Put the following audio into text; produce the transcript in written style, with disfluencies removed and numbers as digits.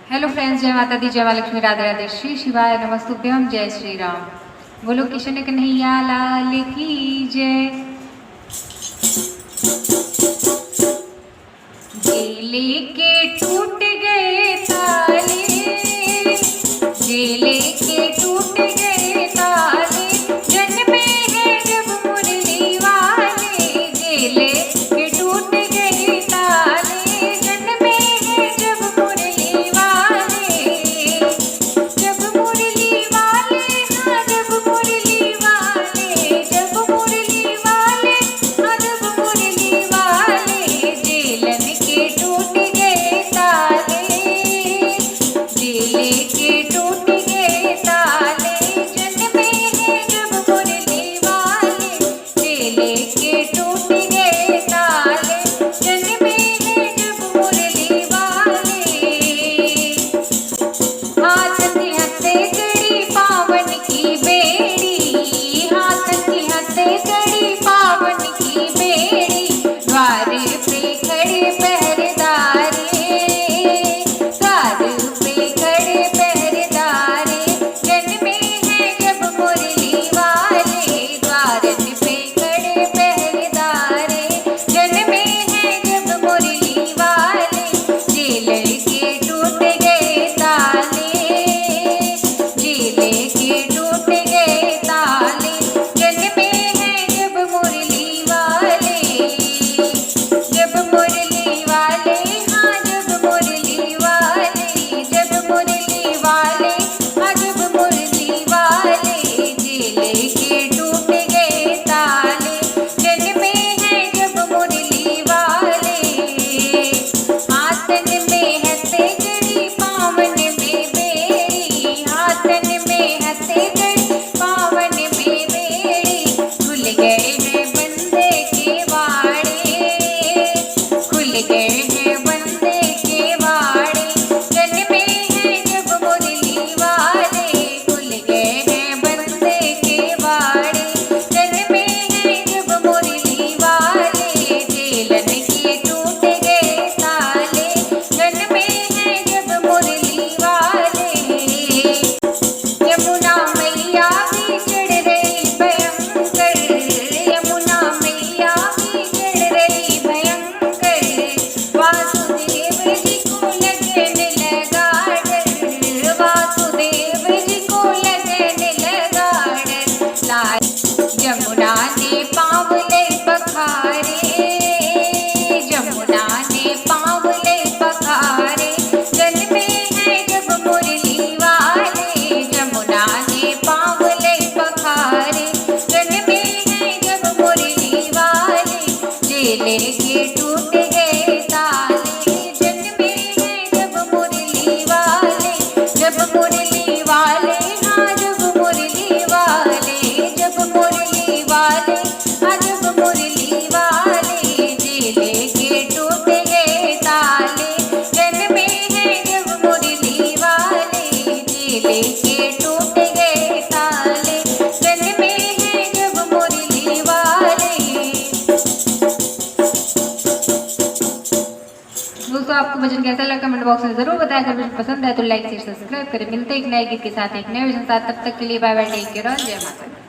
Hello friends, जय माता दी, जय माँ लक्ष्मी, राधे राधे, श्री शिवाय नमस्तुभ्यम, जय श्री राम। बोलो किशन कन्हैया लाल की जय। जेले के टूट गए ताले, जेले के टूट गए ताले, जन्मे हैं जब मुरली वाले। जेले के टूट गए ताले, जन्मे हैं जब मुरली वाले। जब मुरली वाले, हाँ जब मुरली वाले, जब मुरली वाले, हाँ जब मुरली वाले। जेलन के टूट गए ताले, जेले के टूट गए ताले, जन्मे हैं जब मुरली वाले। जेले के टूट गए ताले, जन्मे हैं जब मुरली वाले। हाथ की हथे कड़ी पावन की बेड़ी, हाथ की हथे कड़ी पावन की बेड़ी। द्वार पे खड़े पहरेदारे, द्वार पे खड़े पहरेदारे, जन्मे हैं जब मुरली वाले। द्वारन पे खड़े पहरेदारे, जन्मे हैं जब मुरली वाले। जेल के टूट गए ताले, जेले के टूट गए ताले, जन्मे हैं जब मुरली वाले। जब मुरली वाले, हाँ जब मुरली वाले, जब मुरली वाले, हाँ जब मुरली वाले। जेले के टूट गए ताले, जन्मे हैं जब मुरली वाले। हाथन में हथे कड़ी पावन में बेड़ी, हाथन में हथे कड़ी पावन में बेड़ी। खुल गए हैं बंदे के वाड़े, खुल गए हैं बंदे के वाड़े, जन्मे हैं जब मुरली वाले। खुल गए हैं बंदे के वाड़े, जन्मे हैं जब मुरली वाले। जेलन के टूट गए ताले, जन्मे हैं जब मुरली वाले। यमुना मैया भी चढ़ रही भयंकर, यमुना मैया भी चढ़ रही भयंकर। वासुदेव जी को लगने लगा डर, वासुदेव जी को लगने लगा डर। लाल यमुना ने पाँवले पखारे, यमुना ने पाँवले पखारे, जन्मे हैं जब मुरली वाले। यमुना ने पाँवले पखारे, जन्मे हैं जब मुरली वाले। जेले के टूट गए ताले, जन्मे हैं जब मुरली वाले। जब मुरली वाले, हाँ जब मुरली वाले, जब मुरली वाले, हाँ जब मुरली वाले। जेले के टूट गए ताले, जन्मे हैं जब मुरली वाले। जेले के टूट गए ताले, जन्मे हैं जब मुरली वाले। दोस्तों, आपको भजन कैसा लगा कमेंट बॉक्स में जरूर बताया। अगर भजन पसंद है तो लाइक शेयर सब्सक्राइब करें। मिलते हैं एक नए गीत के साथ, एक नए भजन साथ। तब तक के लिए बाय बाय, टेक केयर और जय माता दी।